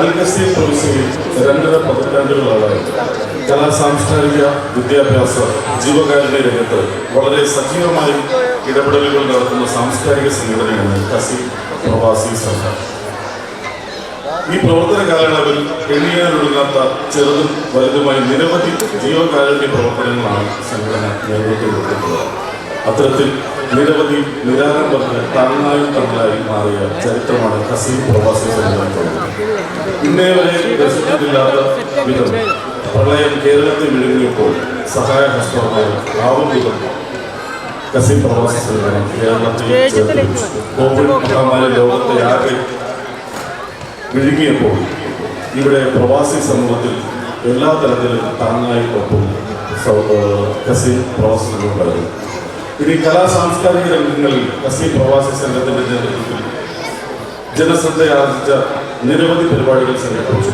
അൽ-ഖസീം പ്രവിശ്യയിൽ 2.5 പതിറ്റാണ്ടുകളായി കലാ സാംസ്കാരിക വിദ്യാഭ്യാസ ജീവകാരുണ്യ രംഗത്ത് വളരെ സജീവമായി ഇടപെടലുകൾ നടത്തുന്ന സാംസ്കാരിക സംഘടനയാണ് ഖസീം പ്രവാസി സംഘം. ഈ പ്രവർത്തന കാലയളവിൽ എണ്ണിയാനൊടുങ്ങാത്ത ചെറുതും വലുതുമായി നിരവധി ജീവകാരുണ്യ പ്രവർത്തനങ്ങളാണ് സംഘടന നേതൃത്വം കൊടുക്കുന്നത്. അത്തരത്തിൽ നിരവധി നിരാലംബർക്ക് താങ്ങായും തണലായി മാറിയ ചരിത്രമാണ് ഖസീം പ്രവാസി സംഘടനയ്ക്കുള്ളത്. ഇന്നേ വരെ ദർശനത്തില്ലാത്ത വിധം പ്രളയം കേരളത്തെ വിഴുങ്ങിയപ്പോൾ സഹായഹസ്തമായ ആവും വിധം ഖസീം പ്രവാസി സംഘടന കേരളത്തിൽ കോവിഡ് മഹാമാരി ലോകത്തെ ആകെ വിഴുങ്ങിയപ്പോൾ ഇവിടെ പ്രവാസി സമൂഹത്തിൽ എല്ലാ തരത്തിലും താങ്ങായി ഒപ്പം ഖസീം പ്രവാസി സംഘമുണ്ടായിരുന്നു. ഇനി കലാ സാംസ്കാരിക രംഗങ്ങളിൽ ഖസീം പ്രവാസി സംഘത്തിന്റെ നേതൃത്വത്തിൽ ജനശ്രദ്ധയാർജിച്ച നിരവധി പരിപാടികൾ സംഘടിപ്പിച്ചു.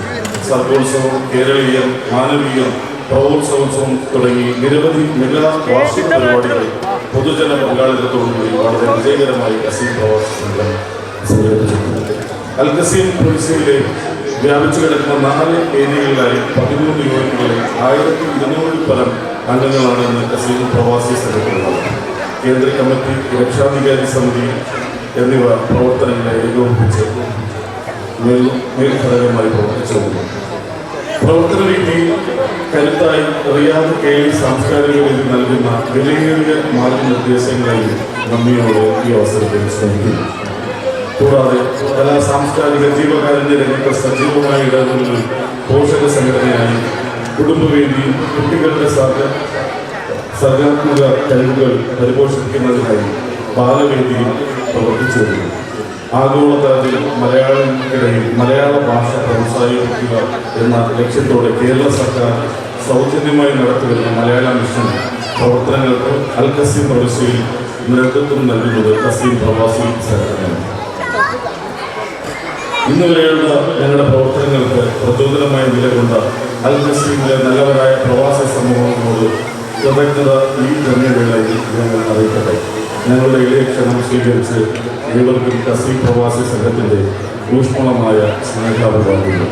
സർഗോത്സവം, കേരളീയം, മാനവീയം, പ്രവോത്സവോത്സവം തുടങ്ങി നിരവധി മെഗാ വാർഷിക പരിപാടികൾ പൊതുജന പങ്കാളിത്തത്തോടുകൂടി വളരെ വിജയകരമായി ഖസീം പ്രവാസി സംഘം സംഘടിപ്പിച്ചിട്ടുണ്ട്. അൽ-ഖസീം പ്രവിശ്യയിലെ വ്യാപിച്ചു കിടക്കുന്ന 4 ഏരിയകളിലായി 13 യൂണിറ്റുകളിൽ 1200 പരം അംഗങ്ങളാണ് ഇന്ന് ഖസീം പ്രവാസി സംഘത്തിലുള്ളത്. കേന്ദ്ര കമ്മിറ്റി, രക്ഷാധികാരി സമിതി എന്നിവ പ്രവർത്തനങ്ങളെ ഏകോപിപ്പിച്ച് മേൽഘടകമായി പ്രവർത്തിച്ചു വരുന്നു. പ്രവർത്തന രീതി കരുത്തായി റിയാദ് കേളി സാംസ്കാരിക വേദി നൽകുന്ന വിലയേറിയ മാർഗനിർദ്ദേശങ്ങളെയും നമ്മയോട് ഈ അവസരത്തിൽ ശ്രമിക്കുന്നു. കൂടാതെ കലാ സാംസ്കാരിക ജീവകാരുണ്യ രംഗത്ത് സജീവമായ ഇടപെടലുകൾ പോഷക സംഘടനയായി കുടുംബവേദി കുട്ടികളുടെ സർഗാത്മക കഴിവുകൾ പരിപോഷിപ്പിക്കുന്നതിനായി ബാലവേദിയിൽ പ്രവർത്തിച്ചു വരുന്നു. ആഗോളതലത്തിൽ മലയാളികൾക്കിടയിൽ മലയാള ഭാഷ പ്രോത്സാഹിപ്പിക്കുക എന്ന ലക്ഷ്യത്തോടെ കേരള സർക്കാർ സൗജന്യമായി നടത്തിവരുന്ന മലയാള മിഷൻ പ്രവർത്തനങ്ങൾക്ക് അൽ-ഖസീം പ്രവിശ്യയിൽ നേതൃത്വം നൽകുന്നത് ഖസീം പ്രവാസി സംഘടനയാണ്. ഇന്നുവരെയുള്ള ഞങ്ങളുടെ പ്രവർത്തനങ്ങൾക്ക് പ്രചോദനമായി നിലകൊണ്ട അൽ-ഖസീമിലെ നല്ലവരായ പ്രവാസി സമൂഹങ്ങളോട് കൃതജ്ഞത ഈ ധന്യവേളയിൽ ഞങ്ങൾ അറിയിക്കട്ടെ. ഞങ്ങളുടെ ഇളയ ക്ഷണം സ്വീകരിച്ച് ഏവർക്കും ഖസീം പ്രവാസി സംഘത്തിൻ്റെ ഊഷ്മളമായ സ്നേഹാഭിവാദ്യങ്ങൾ.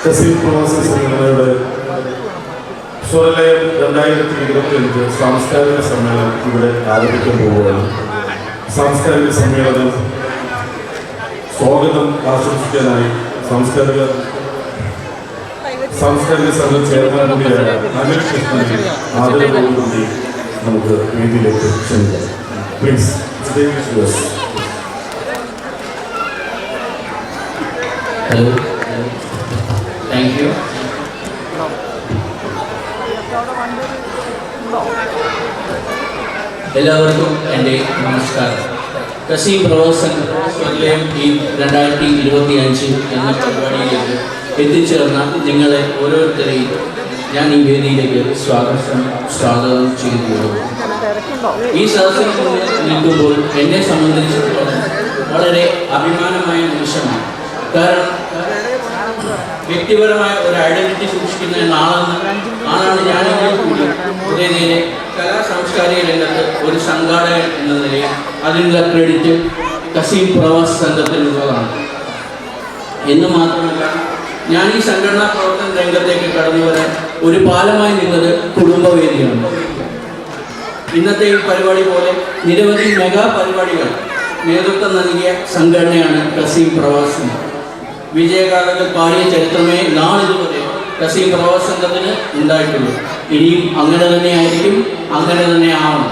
ഖസീം പ്രവാസി സംഘടനയുടെ സ്വരലയം 2025 സാംസ്കാരിക സമ്മേളനം ഇവിടെ ആരംഭിക്കാൻ പോവുകയാണ്. സാംസ്കാരിക സമ്മേളനം സ്വാഗതം ആശംസിക്കാനായി സാംസ്കാരിക സംഘം ചെയർമാൻ കൂടിയായ അനിൽ കൃഷ്ണനെ ആദരവോടുകൂടി നമുക്ക് വേദിയിലേക്ക് ക്ഷണിക്കാം. പ്ലീസ്. Hello, thank you. എല്ലാവർക്കും എൻ്റെ നമസ്കാരം. ഖസീം പ്രവാസി സംഘം ഈ 2025 എന്ന പരിപാടിയിലേക്ക് എത്തിച്ചേർന്ന നിങ്ങളെ ഓരോരുത്തരെയും ഞാൻ ഈ വേദിയിലേക്ക് സ്വാഗതം ചെയ്യുന്നു. ഈ സദസ്സിൽ നിൽക്കുമ്പോൾ എന്നെ സംബന്ധിച്ചിടത്തോളം വളരെ അഭിമാനമായ നിമിഷമാണ്. കാരണം വ്യക്തിപരമായ ഒരു ഐഡന്റിറ്റി സൂക്ഷിക്കുന്ന ആളാണ് ഞാനെങ്കിൽ കൂടി ഉദയനയിലെ കലാ സാംസ്കാരിക രംഗത്ത് ഒരു സംഘാടകൻ എന്ന നിലയിൽ അതിനുള്ള ക്രെഡിറ്റ് ഖസീം പ്രവാസി സംഘത്തിനുള്ളതാണ്. എന്ന് മാത്രമല്ല, ഞാൻ ഈ സംഘടനാ പ്രവർത്തന രംഗത്തേക്ക് കടന്നു വരാൻ ഒരു പാലമായി നിന്നത് കുടുംബവേദിയാണ്. ഇന്നത്തെ ഈ പരിപാടി പോലെ നിരവധി മെഗാ പരിപാടികൾ നേതൃത്വം നൽകിയ സംഘടനയാണ് ഖസീം പ്രവാസി. വിജയഗാഥകൾ പാടിയ ചരിത്രമേ നാളിതുവരെ ഖസീം പ്രവാസി സംഘത്തിന് ഉണ്ടായിട്ടുള്ളൂ. ഇനിയും അങ്ങനെ തന്നെയായിരിക്കും, അങ്ങനെ തന്നെ ആവണം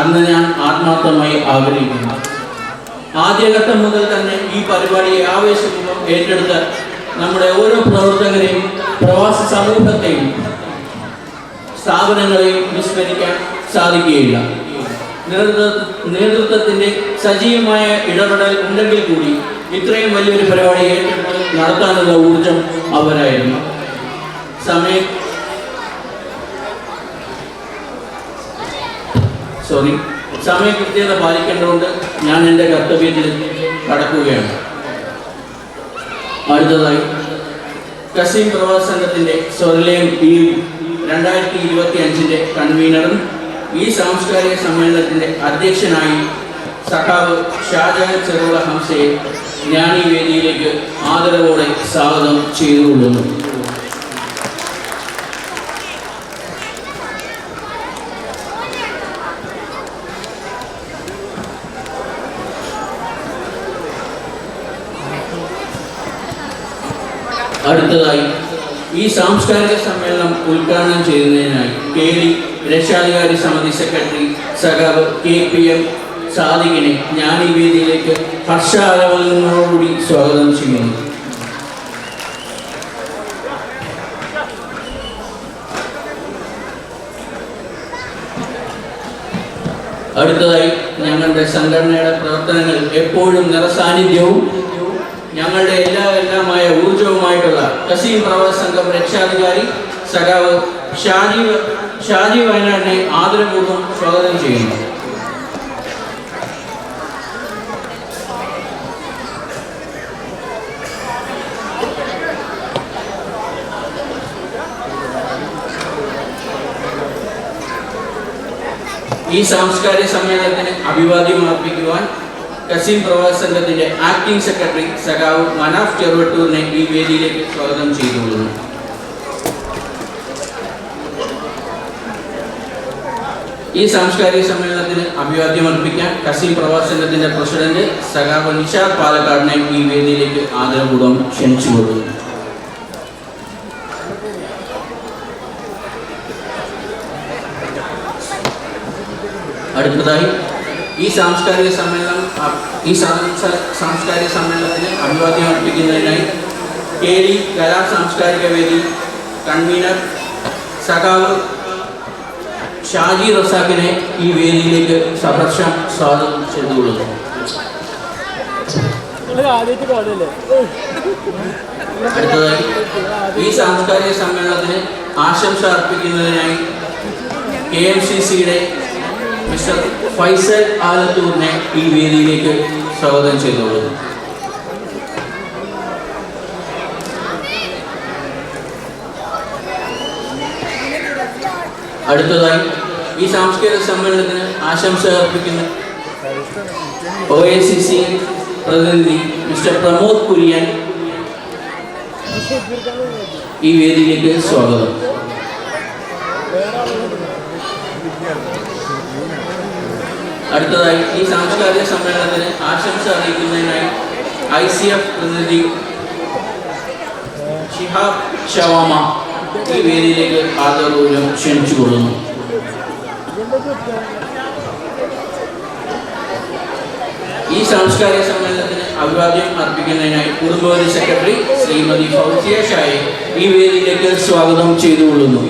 അന്ന് ഞാൻ ആത്മാർത്ഥമായി ആഗ്രഹിക്കുന്നു. ആദ്യഘട്ടം മുതൽ തന്നെ ഈ പരിപാടിയെ ആവേശപൂർവ്വം ഏറ്റെടുത്ത നമ്മുടെ ഓരോ പ്രവർത്തകരെയും പ്രവാസി സമൂഹത്തെയും സ്ഥാപനങ്ങളെയും വിസ്മരിക്കാൻ സാധിക്കുകയില്ല. നേതൃത്വത്തിൻ്റെ സജീവമായ ഇടപെടൽ ഉണ്ടെങ്കിൽ കൂടി ഇത്രയും വലിയൊരു പരിപാടി ഏറ്റെടുത്ത് നടത്താനുള്ള ഊർജം അവരായിരുന്നു. സമയകൃത്യത പാലിക്കേണ്ടതുകൊണ്ട് ഞാൻ എൻ്റെ കർത്തവ്യത്തിൽ കടക്കുകയാണ്. അടുത്തതായി ഖസീം പ്രവാസി സംഘത്തിൻ്റെ സ്വരലയം ഈ 2025 കൺവീനറും ഈ സാംസ്കാരിക സമ്മേളനത്തിൻ്റെ അധ്യക്ഷനായി സഖാവ് ഷാജഹാൻ ചെറുള ഹംസയെ ഞാൻ ഈ വേദിയിലേക്ക് ആദരവോടെ സ്വാഗതം ചെയ്തുകൊള്ളുന്നു. അടുത്തതായി ഈ സാംസ്കാരിക സമ്മേളനം ഉദ്ഘാടനം ചെയ്യുന്നതിനായി കേളി രക്ഷാധികാരി സമിതി സെക്രട്ടറി സഖാവ് KPM സാദിഖിനെ ഞാൻ ഈ വേദിയിലേക്ക് ഹർഷാരവങ്ങളോടുകൂടി സ്വാഗതം ചെയ്യുന്നു. അടുത്തതായി ഞങ്ങളുടെ സംഘടനയുടെ പ്രവർത്തനങ്ങൾ എപ്പോഴും നിറസാന്നിധ്യവും ഞങ്ങളുടെ എല്ലാമായ ഊർജവുമായിട്ടുള്ള കസീം പ്രവാസി സംഘം രക്ഷാധികാരി സഖാവ് ഷാജി വയനാടിനെ ആദരപൂർവ്വം സ്വാഗതം ചെയ്യുന്നു. ഈ സാംസ്കാരിക സമ്മേളനത്തിന് അഭിവാദ്യം അർപ്പിക്കുവാൻ കസീം പ്രവാസി സംഘത്തിന്റെ ആക്ടിംഗ് സെക്രട്ടറി സഖാവ് മനാഫ് ചെറുവട്ടൂരിനെ ഈ വേദിയിലേക്ക് സ്വാഗതം ചെയ്തുകൊള്ളുന്നു. ഈ സാംസ്കാരിക സമ്മേളനത്തിന് അഭിവാദ്യം അർപ്പിക്കാൻ കസീം പ്രവാസി സംഘത്തിന്റെ പ്രസിഡന്റ് സഖാവ് നിഷാദ് പാലക്കാടിനെ ഈ വേദിയിലേക്ക് ആദരപൂർവ്വം ക്ഷണിച്ചുകൊള്ളുന്നു. അടുത്തതായി ഈ സാംസ്കാരിക സമ്മേളനത്തിന് അഭിവാദ്യം അർപ്പിക്കുന്നതിനായി കേളി കലാ സാംസ്കാരിക വേദി കൺവീനർ സഖാവ് ഷാജി റസാഖിനെ ഈ വേദിയിലേക്ക് സഹർഷം സ്വാഗതം ചെയ്തുകൊള്ളുന്നു. അടുത്തതായി ഈ സാംസ്കാരിക സമ്മേളനത്തിന് ആശംസ അർപ്പിക്കുന്നതിനായി KMCCയുടെ മിസ്റ്റർ ഫൈസൽ ആലത്തൂരിനെ ഈ വേദിയിലേക്ക് സ്വാഗതം ചെയ്തുകൊള്ളുന്നു. അടുത്തതായി ഈ സാംസ്കാരിക സമ്മേളനത്തിന് ആശംസ അർപ്പിക്കുന്ന OACC പ്രതിനിധി മിസ്റ്റർ പ്രമോദ് കുര്യൻ ഈ വേദിയിലേക്ക് സ്വാഗതം. അടുത്തതായി ഈ സാംസ്കാരിക സമ്മേളനത്തിന് ആശംസ അറിയിക്കുന്നതിനായി ICF പ്രതിനിധി ഷിഹാബ് ഷവാമ ഈ വേദിയിലേക്ക് ആദരപൂർവ്വം ക്ഷണിച്ചുകൊള്ളുന്നു. ഈ സാംസ്കാരിക സമ്മേളനത്തിന് അഭിവാദ്യം അർപ്പിക്കുന്നതിനായി കുടുംബവതി സെക്രട്ടറി ശ്രീമതി ഫൗസിയ ഷായെ ഈ വേദിയിലേക്ക് സ്വാഗതം ചെയ്തുകൊള്ളുന്നു.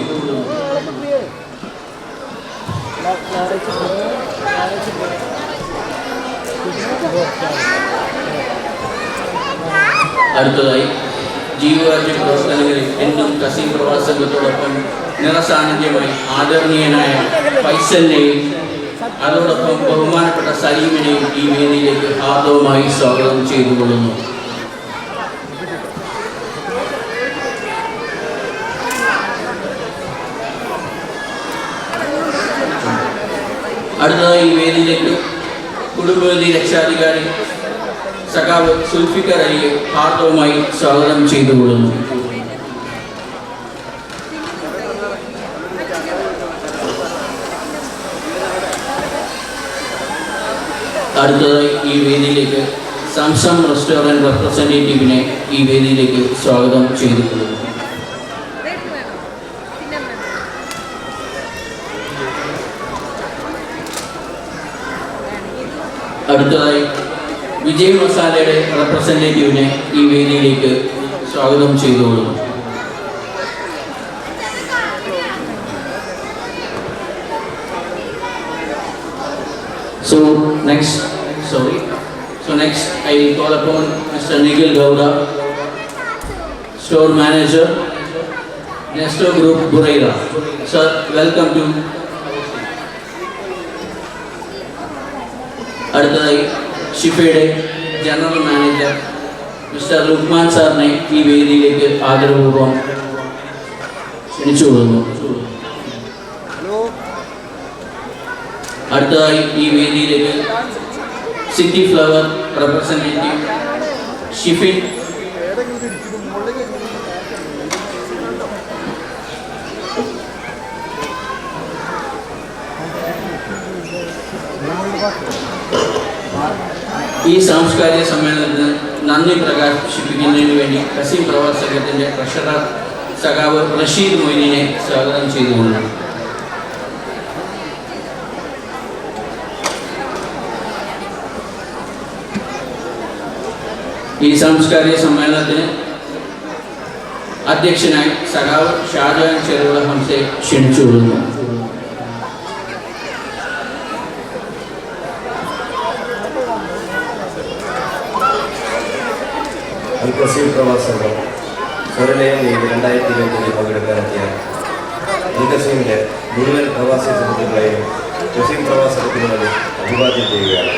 അടുത്തതായി ജീവകാരുണ്യ പ്രവർത്തനങ്ങളിൽ എന്നും കസീം പ്രവാസി സംഘത്തോടൊപ്പം നിറസാന്നിധ്യമായി ആദരണീയനായ ഫൈസലിനെയും അതോടൊപ്പം ബഹുമാനപ്പെട്ട സലീമിനെയും ഈ വേദിയിലേക്ക് ആദരവുമായി സ്വാഗതം ചെയ്തുകൊള്ളുന്നു. അടുത്തതായി ഈ വേദിയിലേക്ക് കുടുംബവതി രക്ഷാധികാരി സഖാവ് സുൽഫിക്കർ അലിയെ ഹാർദവുമായി സ്വാഗതം ചെയ്തുകൊള്ളുന്നു. അടുത്തതായി ഈ വേദിയിലേക്ക് സംസം റെസ്റ്റോറൻറ്റ് റെപ്രസെൻറ്റേറ്റീവിനെ ഈ വേദിയിലേക്ക് സ്വാഗതം ചെയ്തുകൊള്ളുന്നു. അടുത്തതായി വിജയ് മസാലയുടെ റെപ്രസെൻറ്റേറ്റീവിനെ ഈ വേദിയിലേക്ക് സ്വാഗതം ചെയ്തുകൊള്ളുന്നു. So next I call upon Mr. Nikhil Gowda, Store Manager, Nesto Group, Buraira. Sir, welcome to. അടുത്തതായി ഷിഫയുടെ ജനറൽ മാനേജർ മിസ്റ്റർ ലുക്മാൻ സാറിനെ ഈ വേദിയിലേക്ക് ആദരപൂർവ്വം ക്ഷണിച്ചുകൊള്ളുന്നു. അടുത്തതായി ഈ വേദിയിലേക്ക് സിറ്റി ഫ്ലവർ റെപ്രസെൻറ്റേറ്റീവ് ഷിഫിൻ, ഈ സാംസ്കാരിക സമ്മേളനത്തിന് നന്ദി പ്രകാശിപ്പിക്കുന്നതിന് വേണ്ടി കസീം പ്രവാസി സംഘത്തിൻ്റെ ട്രഷറർ സഖാവ് റഷീദ് മൊയ്നിനെ സ്വാഗതം ചെയ്തുകൊണ്ട് ഈ സാംസ്കാരിക സമ്മേളനത്തിന് അധ്യക്ഷനായി സഖാവ് ഷാജഹാൻ ചെറുവിള ഹംസയെ ക്ഷണിച്ചുകൊള്ളുന്നു. കസീം പ്രവാസി സംഘം സ്വരലയം ലീഗ് 2020 പങ്കെടുക്കാനെത്തിയ കസീമിൻ്റെ മുഴുവൻ പ്രവാസി സുഹൃത്തുക്കളെയും കസീം പ്രവാസ സംഘത്തിനോട് അഭിവാദ്യം ചെയ്യുകയാണ്.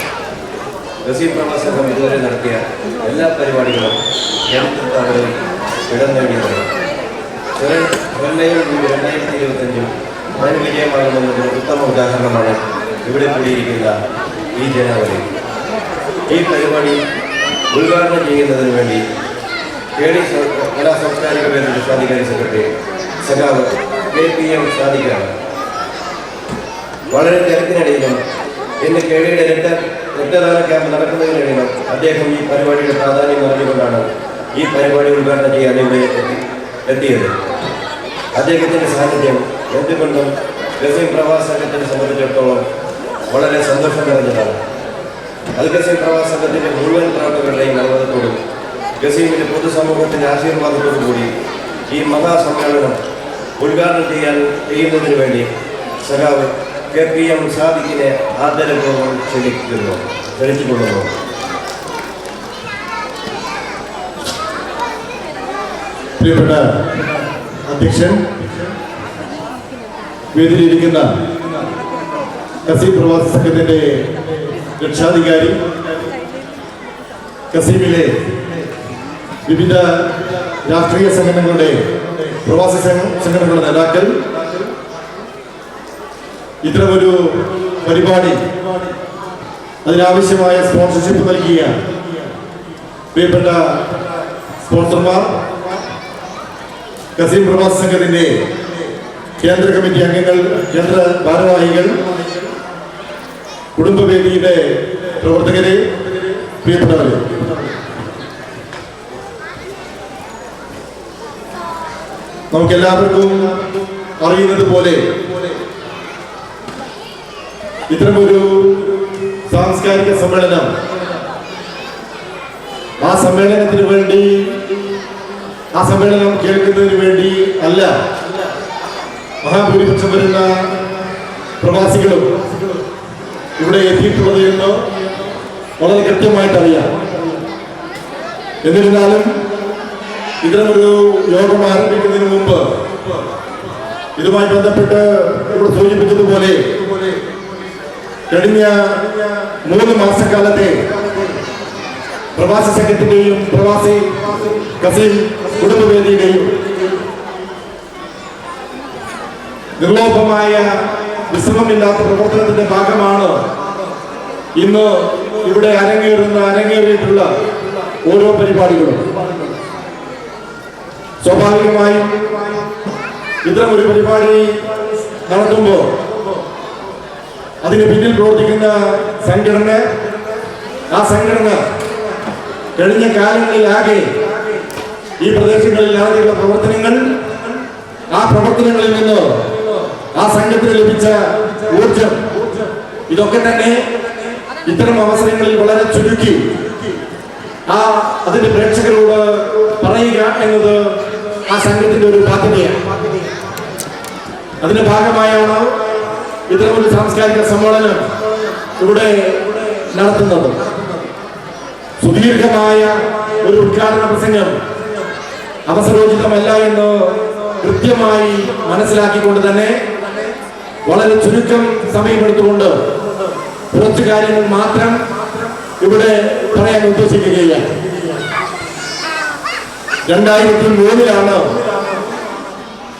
കസീം പ്രവാസ സംഘം ഇതുവരെ നടത്തിയ എല്ലാ പരിപാടികളും ജനത്തിൽ ഇടം നേടിയതാണ്. സ്വരലയം ലീഗ് 2025 വൻ വിജയമാകുന്നതിന് ഉത്തമ ഉദാഹരണമാണ് ഇവിടെ കൂടിയിരിക്കുന്ന ഈ ജനാവലി. ഈ പരിപാടി ഉദ്ഘാടനം ചെയ്യുന്നതിന് വേണ്ടി KD കലാ സാംസ്കാരിക വേദിയുടെ സാധികാരി സെക്രട്ടറി സഖാവ് KPM സാധിക്കാണ്. വളരെ തിരക്കിനിടയിലും ഇന്ന് KDയുടെ രക്തദാന ക്യാമ്പ് നടക്കുന്നതിനിടയിലും അദ്ദേഹം ഈ പരിപാടിയുടെ പ്രാധാന്യം അറിഞ്ഞുകൊണ്ടാണ് ഈ പരിപാടി ഉദ്ഘാടനം ചെയ്യാൻ ഇവിടെ എത്തിയത്. അദ്ദേഹത്തിൻ്റെ സാന്നിധ്യം എന്തുകൊണ്ടും കസീം പ്രവാസി സംഘത്തിനെ സംബന്ധിച്ചിടത്തോളം വളരെ സന്തോഷം നിറഞ്ഞതാണ്. കസീം പ്രവാസി സംഘത്തിൻ്റെ മുഴുവൻ പ്രവർത്തകരുടെയും അനുവാദത്തോടും കസീമിൻ്റെ പൊതുസമൂഹത്തിൻ്റെ ആശീർവാദത്തോടു കൂടി ഈ മഹാസമ്മേളനം ഉദ്ഘാടനം ചെയ്യുന്നതിന് വേണ്ടി സഖാവ് KPM സാദിഖിനെ ആദരപൂർവ്വം ക്ഷണിച്ചുകൊള്ളുന്നു. പ്രിയപ്പെട്ട അധ്യക്ഷൻ, വേദിയിലിരിക്കുന്ന കസീം പ്രവാസി സംഘത്തിൻ്റെ രക്ഷാധികാരി, കസീമിലെ വിവിധ രാഷ്ട്രീയ സംഘടനകളുടെ പ്രവാസി സംഘടനകളുടെ നേതാക്കൾ, ഇത്തരമൊരു പരിപാടി അതിനാവശ്യമായ സ്പോൺസർഷിപ്പ് നൽകിയ പ്രിയപ്പെട്ട സ്പോൺസർമാർ, കസീം പ്രവാസി സംഘത്തിൻ്റെ കേന്ദ്ര കമ്മിറ്റി അംഗങ്ങൾ, കേന്ദ്ര ഭാരവാഹികൾ, കുടുംബവേദിയുടെ പ്രവർത്തകരെ, പ്രിയപ്പെട്ടവരെ, നമുക്കെല്ലാവർക്കും അറിയുന്നത് പോലെ ഇത്തരമൊരു സാംസ്കാരിക സമ്മേളനം, ആ സമ്മേളനം കേൾക്കുന്നതിന് വേണ്ടി അല്ല, മഹാഭൂരിപക്ഷം വരുന്ന പ്രവാസികളും ഇവിടെ എത്തിയിട്ടുള്ളത് എന്ന് വളരെ കൃത്യമായിട്ടറിയാം. എന്നിരുന്നാലും ഇത്തരമൊരു യോഗം ആരംഭിക്കുന്നതിന് മുമ്പ് ഇതുമായി ബന്ധപ്പെട്ട് ഇവിടെ സൂചിപ്പിച്ചതുപോലെ കഴിഞ്ഞ 3 മാസക്കാലത്തെ പ്രവാസി സംഘത്തിന്റെയും പ്രവാസി കസീം കുടുംബവേദിയുടെയും നിർലോഭമായ വിശ്രമമില്ലാത്ത പ്രവർത്തനത്തിന്റെ ഭാഗമാണ് ഇന്ന് ഇവിടെ അരങ്ങേറിയിട്ടുള്ള ഓരോ പരിപാടികളും. സ്വാഭാവികമായും ഇത്തരം ഒരു പരിപാടി നടത്തുമ്പോൾ അതിന് പിന്നിൽ പ്രവർത്തിക്കുന്ന ആ സംഘടന കഴിഞ്ഞ കാലങ്ങളിലാകെ ഈ പ്രദേശങ്ങളിൽ നടത്തിയുള്ള പ്രവർത്തനങ്ങൾ, ആ പ്രവർത്തനങ്ങളിൽ നിന്ന് ആ സംഘത്തിന് ലഭിച്ച ഊർജം, ഇതൊക്കെ തന്നെ ഇത്തരം അവസരങ്ങളിൽ വളരെ ചുരുക്കി അതിന്റെ പ്രേക്ഷകരോട് പറയുക എന്നത് ആ സംഘത്തിന്റെ ഒരു ബാധ്യതയാണ്. അതിന്റെ ഭാഗമായാണ് ഇത്തരമൊരു സാംസ്കാരിക സമ്മേളനം ഇവിടെ നടത്തുന്നത്. സുദീർഘമായ ഒരു ഉദ്ഘാടന പ്രസംഗം അവസരോചിതമല്ല എന്ന് കൃത്യമായി മനസ്സിലാക്കിക്കൊണ്ട് തന്നെ വളരെ ചുരുക്കം സമയമെടുത്തുകൊണ്ട് കുറച്ചു കാര്യങ്ങൾ മാത്രം ഇവിടെ പറയാൻ ഉദ്ദേശിക്കുകയാണ്. 2003